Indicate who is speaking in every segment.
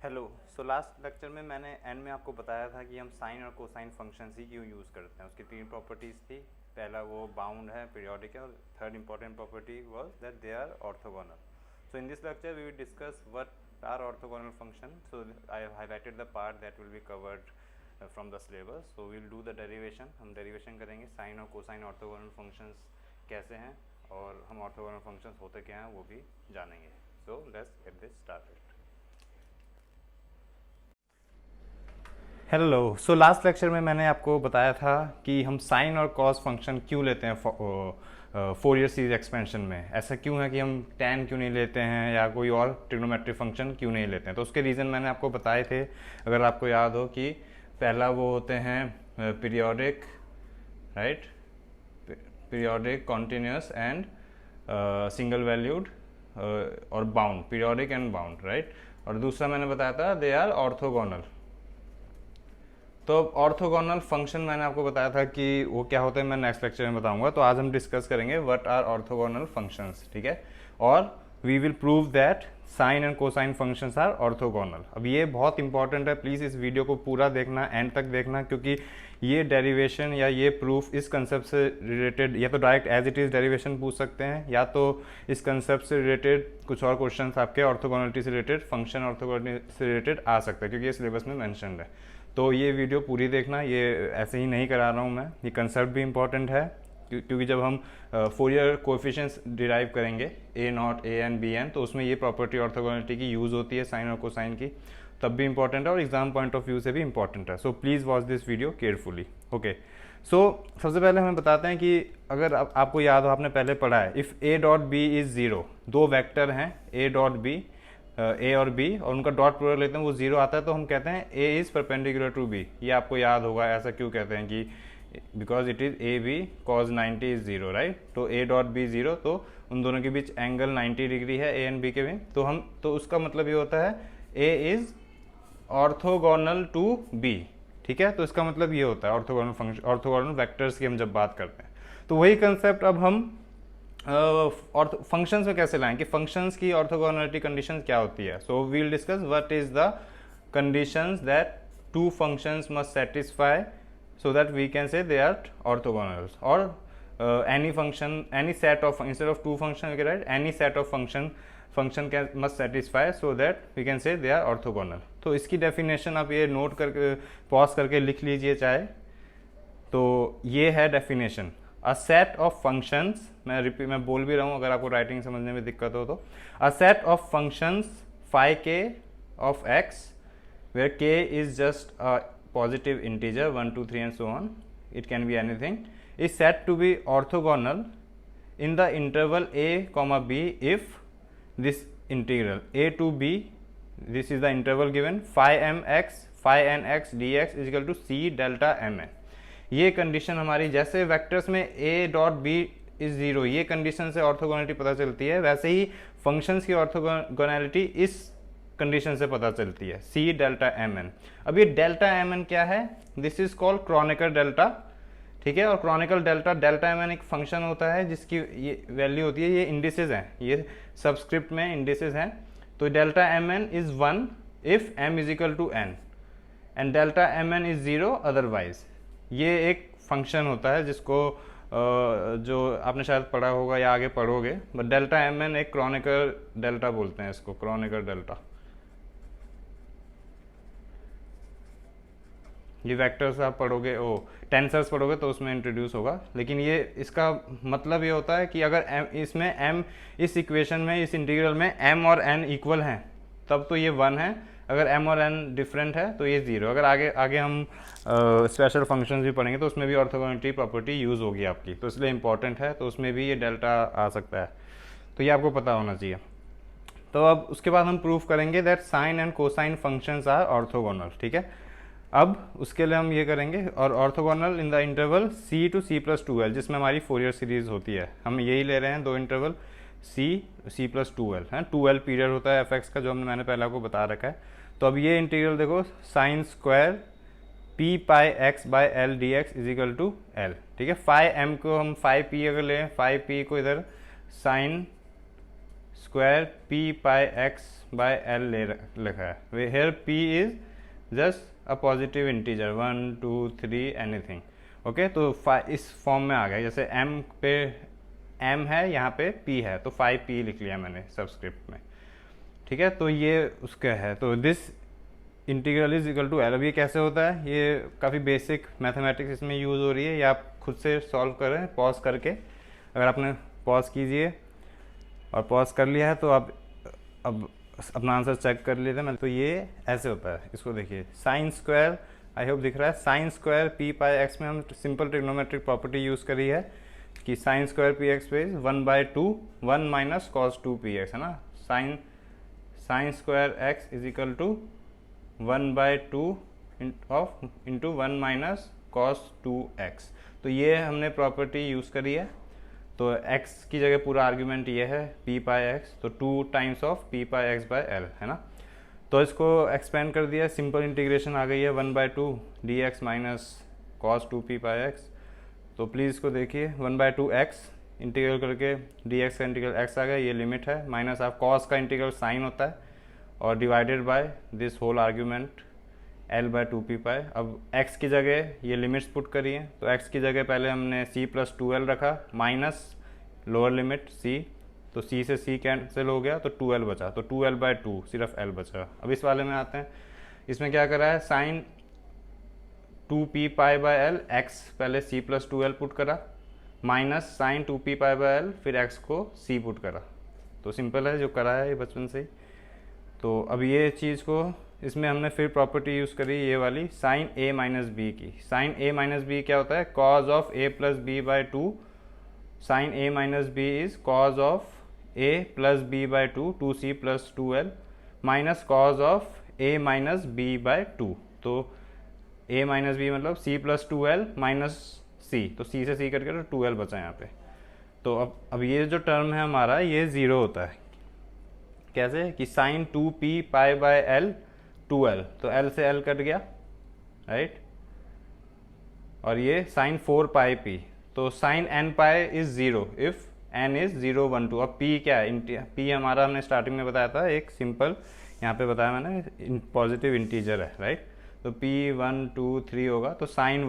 Speaker 1: Hello. So last lecture में मैंने and में आपको बताया था कि हम साइन और कोसाइन फंक्शंस ही क्यों यूज़ करते हैं। उसकी तीन प्रॉपर्टीज़ थी। पहला वो बाउंड है, पीरियोडिक है, और third important property was that they are orthogonal. So in this lecture we will discuss what are orthogonal function. So I have highlighted the part that will be covered from the syllabus. So we will do the derivation. हम derivation करेंगे sine और cosine orthogonal functions कैसे हैं और हम orthogonal functions होते क्या हैं वो भी जानेंगे. So let's get this started. Hello. So last lecture में मैंने आपको बताया था कि हम साइन और कॉस फंक्शन क्यों लेते हैं फोरियर सीरीज एक्सपेंशन में. ऐसा क्यों है कि हम tan क्यों नहीं लेते हैं या कोई और ट्रिग्नोमेट्रिक फंक्शन क्यों नहीं लेते हैं. तो उसके रीज़न मैंने आपको बताए थे. अगर आपको याद हो कि पहला वो होते हैं periodic, right, periodic, continuous and single valued, और bound, periodic and bound, right. और दूसरा मैंने बताया था दे आर ऑर्थोगोनल. तो ऑर्थोगोनल फंक्शन मैंने आपको बताया था कि वो क्या होते हैं, मैं नेक्स्ट लेक्चर में बताऊंगा. तो आज हम डिस्कस करेंगे व्हाट आर ऑर्थोगोनल फंक्शंस, ठीक है. और we will prove that sine and cosine functions are orthogonal. अब ये बहुत इंपॉर्टेंट है, प्लीज़ इस वीडियो को पूरा देखना, एंड तक देखना, क्योंकि ये डेरिवेशन या ये प्रूफ इस कंसेप्ट से रिलेटेड या तो direct as it is derivation पूछ सकते हैं, या तो इस कंसेप्ट से रिलेटेड कुछ और क्वेश्चंस आपके ऑर्थोगोनलिटी से रिलेटेड, फंक्शन ऑर्थोगोनलिटी से रिलेटेड आ सकता है, क्योंकि ये सिलेबस में मैंशनड है. तो ये वीडियो पूरी देखना. ये ऐसे ही नहीं करा रहा हूँ मैं, ये कंसेप्ट भी इंपॉर्टेंट है, क्योंकि जब हम फोरियर कोएफिशिएंट्स डिराइव करेंगे a naught, a n, b n, तो उसमें ये प्रॉपर्टी ऑर्थोगोनलिटी की यूज़ होती है साइन और कोसाइन की, तब भी इंपॉर्टेंट है और एग्जाम पॉइंट ऑफ व्यू से भी इंपॉर्टेंट है. So please watch this video carefully. Okay. So सबसे पहले हमें बताते हैं कि अगर आपको याद हो, आपने पहले पढ़ा है, if A dot B is zero, दो वैक्टर हैं ए डॉट बी, ए और बी, और उनका डॉट प्रोडक्ट लेते हैं, वो जीरो आता है, तो हम कहते हैं A is perpendicular to B. ये आपको याद होगा. ऐसा क्यों कहते हैं कि because it is A B cos 90 is zero, right. तो ए डॉट बी ज़ीरो, तो उन दोनों के बीच एंगल 90 डिग्री है, ए एंड बी के भी. तो उसका मतलब ये होता है A is orthogonal to B, ठीक है. तो इसका मतलब ये होता है ऑर्थोगोनल फंक्शन, ऑर्थोगोनल वेक्टर्स की हम जब बात करते हैं. तो वही कंसेप्ट अब हम और फंक्शंस में कैसे लाएं कि फंक्शंस की ऑर्थोगोनलिटी कंडीशंस क्या होती है. So we will discuss what is the conditions that two functions must satisfy so that we can say they are orthogonals, or any function, any set of, instead of two function we can write any set of function can must satisfy so that we can say they are orthogonal. तो इसकी definition आप ये note करके pause करके लिख लीजिए चाहे. तो ये है definition. A set of functions, मैं बोल भी रहा हूँ अगर आपको राइटिंग समझने में दिक्कत हो तो, a set of functions phi k of x where k is just a positive integer 1 2 3 and so on, it can be anything, is said to be orthogonal in the interval a comma b if this integral a to b, this is the interval given, phi m x phi n x dx is equal to c delta mn. ये condition हमारी, जैसे vectors में a dot b is zero, ये condition से orthogonality पता चलती है, वैसे ही फंक्शंस की ऑर्थोगोनलिटी इस कंडीशन से पता चलती है, सी डेल्टा एम एन. अब ये डेल्टा एम एन क्या है, this is called Kronecker delta, ठीक है. और Kronecker delta, delta M N एक फंक्शन होता है जिसकी ये वैल्यू होती है, ये इंडिसेस हैं, ये सबस्क्रिप्ट में इंडिसेस हैं. तो delta M N is 1 if M is equal to N, and delta M N is 0 otherwise. ये एक फंक्शन होता है जिसको जो आपने शायद पढ़ा होगा या आगे पढ़ोगे, बट डेल्टा एम एन एक क्रॉनिकल डेल्टा बोलते हैं इसको, क्रॉनिकल डेल्टा. ये वेक्टर्स आप पढ़ोगे, ओ टेंसर्स पढ़ोगे तो उसमें इंट्रोड्यूस होगा. लेकिन ये इसका मतलब ये होता है कि अगर m, इसमें m, इस इक्वेशन में, इस इंटीग्रल में m और n इक्वल हैं तब तो ये 1 है, अगर m और n डिफरेंट है तो ये 0. अगर आगे आगे हम स्पेशल फंक्शंस भी पढ़ेंगे तो उसमें भी ऑर्थोगोनलिटी प्रॉपर्टी यूज़ होगी आपकी, तो इसलिए इंपॉर्टेंट है. तो उसमें भी ये डेल्टा आ सकता है, तो ये आपको पता होना चाहिए. तो अब उसके बाद हम प्रूफ करेंगे that sine and cosine functions are orthogonal, ठीक है. अब उसके लिए हम ये करेंगे, और orthogonal in the interval c to c plus 2l, जिसमें हमारी फोरियर सीरीज होती है. हम यही ले रहे हैं, दो इंटरवल c प्लस 2l है. 2l पीरियड होता है f(x) का, जो मैंने पहले आपको बता रखा है. तो अब ये इंटीग्रल देखो, sine square p pi x by L D x is equal to L, ठीक है. फाई m को हम फाई p अगर लें, फाई p को इधर sine square P pi x by L लिखा है। Here P is just a positive integer 1 2 3 anything. Okay, तो इस फॉर्म में आ गया। जैसे m पे m है, यहाँ पे p है, तो 5p लिख लिया मैंने सबस्क्रिप्ट में। ठीक है, तो ये उसका है। तो this integral is equal to L. अब ये कैसे होता है, ये काफ़ी बेसिक मैथमेटिक्स इसमें यूज़ हो रही है, या आप खुद से सॉल्व करें पॉज करके। अगर आपने पॉज कीजिए और पॉज कर लिया है तो आप अब अपना आंसर चेक कर लेते हैं। तो ये ऐसे होता है, इसको देखिए, साइन स्क्वायर, आई होप दिख रहा है, sine square P pi x में हम सिंपल ट्रिग्नोमेट्रिक प्रॉपर्टी यूज़ करी है कि साइन स्क्वायर पी एक्स पे 1/2 1 माइनस कॉस 2 पी एक्स, है ना। Sine square X is equal to 1/2 into 1 minus cos 2x। तो ये हमने प्रॉपर्टी यूज़ करी है। तो x की जगह पूरा आर्ग्यूमेंट ये है p पाई x, तो 2 times of p pi x by l, है ना। तो इसको एक्सपेंड कर दिया, सिंपल इंटीग्रेशन आ गई है 1/2 dx माइनस कॉस 2p पाई x। तो प्लीज़ इसको देखिए, 1/2 x इंटीग्रल करके dx का इंटीग्रल x आ गया, ये लिमिट है, माइनस आप कॉस का इंटीग्रल साइन होता है, और divided by this whole argument l/2p pi. अब x की जगह ये लिमिट्स पुट करिए, तो x की जगह पहले हमने c + 2l रखा, माइनस लोअर लिमिट c, तो c से c कैंसिल हो गया, तो 2l बचा, तो 2l/2 सिर्फ l बचा। अब इस वाले में आते हैं, इसमें क्या करा है, sine 2p pi by l, x पहले c + 2l पुट करा, minus sine 2p pi by l, फिर x को c पुट करा। तो सिंपल है, जो करा है ये बचपन से ही। तो अब ये चीज़ को इसमें हमने फिर प्रॉपर्टी यूज़ करी ये वाली, साइन a माइनस बी की। साइन a माइनस बी क्या होता है, cos of a plus B by 2, sine a minus B is cos of a plus B by 2, 2c plus 2l, minus cos of a minus B by 2। तो a minus B मतलब c plus 2l minus c, तो c से c करके तो 2l बचा यहाँ पे। तो अब ये जो टर्म है हमारा, ये ज़ीरो होता है। कैसे कि sign 2p pi by l 2l, तो l से l कट गया, राइट। और ये साइन 4 पाई p, तो sine n pi is 0 if n is 0 1 2। अब p क्या है, p हमारा हमने स्टार्टिंग में बताया था, एक सिंपल यहाँ पे बताया मैंने, पॉजिटिव इंटीजर है, राइट। तो p 1 2 3 होगा, तो साइन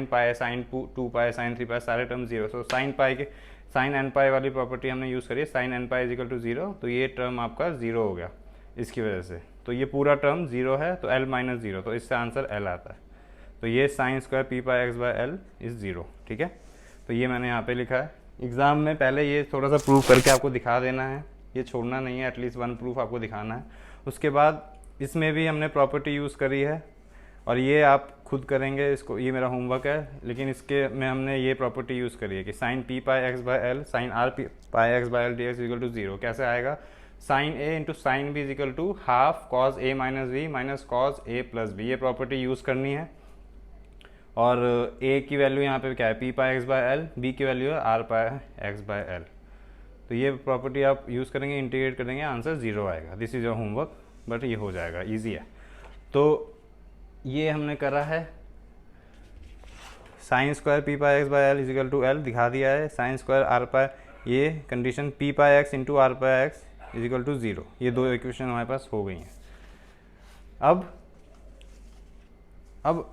Speaker 1: पाई, साइन 2 पाई, साइन 3 पाई, सारे टर्म जीरो। तो साइन पाई के साइन n पाई वाली प्रॉपर्टी हमने यूज़ करी है, sine n pi is equal to 0, तो ये टर्म आपका 0 हो गया इसकी वजह से। तो ये पूरा टर्म 0 है, तो l माइनस 0, तो इससे आंसर l आता है। तो ये sine square P pi x by l is 0, ठीक है। तो ये मैंने यहाँ पे लिखा है। एग्ज़ाम में पहले ये थोड़ा सा प्रूफ करके आपको दिखा देना है, ये छोड़ना नहीं है, एटलीस्ट 1 प्रूफ आपको दिखाना है। उसके बाद इसमें भी हमने प्रॉपर्टी यूज़ करी है, और ये आप खुद करेंगे इसको, ये मेरा होमवर्क है, लेकिन इसके में हमने ये प्रॉपर्टी यूज़ करी है कि sine P pi x by L, sine R P pi x by L D X equal to 0। कैसे आएगा, sine A into sine B is equal to half cos A minus B minus cos A plus B. ये property use करनी है। और ए की value यहाँ पे क्या है, P pi x by L, B की वैल्यू है R pi x by L. तो ये प्रॉपर्टी आप यूज़ करेंगे, इंटीग्रेट करेंगे, आंसर 0 आएगा। This is your homework, but ये हो जाएगा, ईजी है। तो ये हमने करा है, sine square P pi x by L is equal to L दिखा दिया है, साइन स्क्वायर आर पाई, ये condition P pi x into R pi X is equal to 0। ये दो इक्वेशन हमारे पास हो गई हैं। अब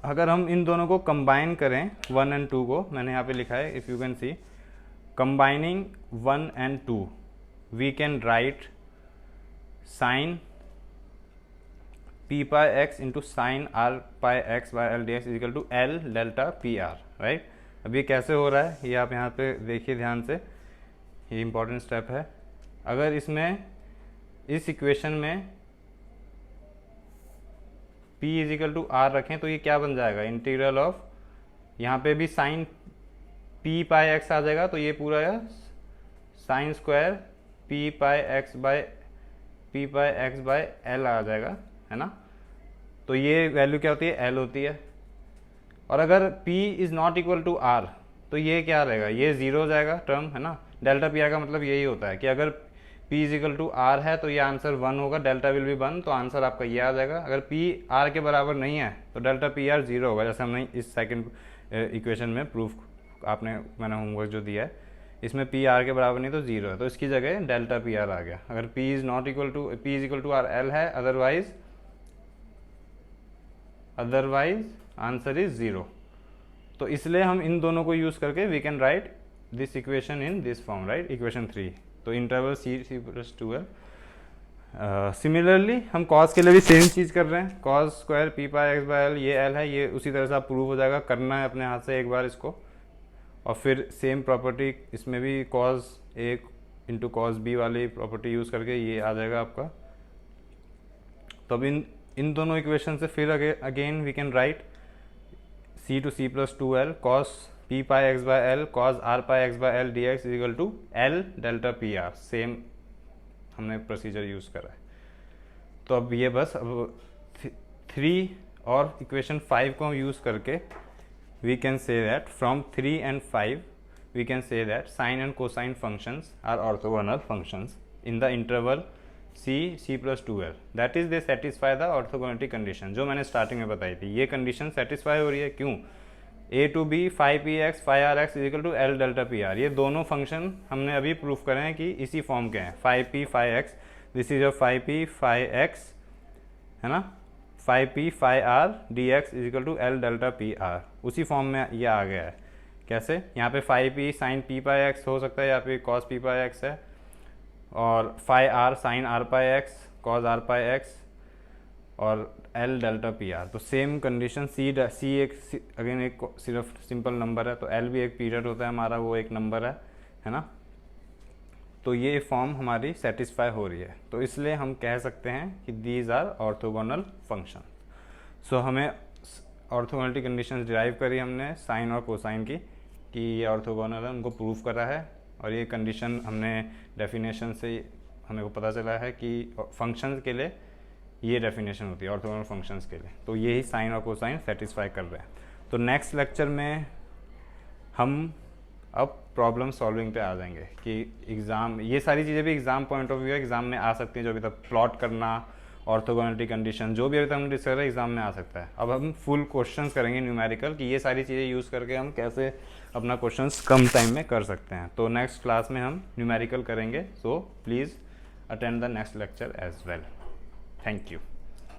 Speaker 1: अगर हम इन दोनों को कंबाइन करें, 1 एंड 2 को, मैंने यहाँ पे लिखा है, if you can see, combining 1 and 2 we can write sine P pi x into sine R pi x by L D x is equal to L delta P R, right. अब ये कैसे हो रहा है, ये आप यहाँ पे देखिए ध्यान से, ये इंपॉर्टेंट स्टेप है। अगर इसमें इस इक्वेशन में p इजिकल टू आर रखें तो ये क्या बन जाएगा, इंटीग्रल ऑफ, यहाँ पे भी साइन p पाई एक्स आ जाएगा, तो ये पूरा sine square p pi x by l आ जाएगा, है ना। तो ये वैल्यू क्या होती है, l होती है। और अगर p is not equal to r तो ये क्या रहेगा, ये 0 हो जाएगा टर्म, है ना। डेल्टा पी आर का मतलब यही होता है कि अगर p is equal to R है तो ये आंसर 1 होगा, डेल्टा विल बी 1, तो आंसर आपका ये आ जाएगा। अगर p r के बराबर नहीं है तो डेल्टा पी आर 0 होगा, जैसे हमने इस सेकंड इक्वेशन में प्रूफ, मैंने होमवर्क जो दिया है इसमें पी आर के बराबर नहीं तो ज़ीरो है, तो इसकी जगह डेल्टा पी आर आ गया। अगर P is not equal to P is equal to R L है, अदरवाइज आंसर इज ज़ीरो। तो इसलिए हम इन दोनों को यूज़ करके we can write this equation in this form, right, equation 3। तो interval C C plus 2l। Similarly हम कॉस के लिए भी सेम चीज़ कर रहे हैं, cos square P pi x by L, ये एल है, ये उसी तरह से आप प्रूव हो जाएगा, करना है अपने हाथ से एक बार इसको। और फिर सेम प्रॉपर्टी इसमें भी cos A into cos B वाली प्रॉपर्टी यूज़ करके ये आ जाएगा आपका। तो अब इन दोनों इक्वेशन से फिर again we can write C two C plus 2l cos P pi x by L cos R pi x by L D x is equal to L delta P R. Same हमने procedure use करा है। तो अब ये बस अब 3 और equation 5 को हम यूज़ करके we can say that from 3 and 5 we can say that sine and cosine functions are orthogonal functions in the interval c plus 2l, that is they satisfy the orthogonality condition जो मैंने starting में बताई थी। ये condition satisfy हो रही है, क्यों? a to b phi p x phi r x is equal to l delta p r, ये दोनों फंक्शन हमने अभी प्रूफ करे हैं कि इसी फॉर्म के हैं। phi p phi x, this is phi p phi x, है ना, phi p phi r dx is equal to l delta p r, उसी फॉर्म में ये आ गया है। कैसे? यहाँ पे phi p sin p pi x हो सकता है, यहाँ पे cos p पाई x है, और phi r sin r पाई x cos r पाई x और l डेल्टा पी आर। तो सेम कंडीशन सी एक अगेन एक सिर्फ सिंपल नंबर है, तो l भी एक पीरियड होता है हमारा, वो एक नंबर है ना। तो ये फॉर्म हमारी सेटिस्फाई हो रही है, तो इसलिए हम कह सकते हैं कि दीज आर ऑर्थोगोनल फंक्शन। सो हमें ऑर्थोगोनलिटी कंडीशंस डिराइव करी हमने साइन और कोसाइन की कि ये ऑर्थोगोनल है, उनको प्रूव करा है। और ये कंडीशन हमने डेफिनेशन से हमें को पता चला है कि फंक्शंस के लिए ये डेफिनेशन होती है ऑर्थोगोनल फंक्शंस के लिए। तो यही साइन और कोसाइन सेटिस्फाई कर रहे हैं। तो नेक्स्ट लेक्चर में हम अब प्रॉब्लम सॉल्विंग पे आ जाएंगे कि एग्ज़ाम, ये सारी चीज़ें भी exam point of view exam में आ सकती हैं। जो अभी तक प्लॉट करना, ऑर्थोगोनलिटी कंडीशन, जो भी अभी तक हमने डिस्कस किया एग्ज़ाम में आ सकता है। अब हम फुल क्वेश्चंस करेंगे न्यूमेरिकल कि ये सारी चीज़ें यूज़ करके हम कैसे अपना क्वेश्चंस कम टाइम में कर सकते हैं। तो नेक्स्ट क्लास में हम न्यूमेरिकल करेंगे। So please attend the next lecture as well. Thank you.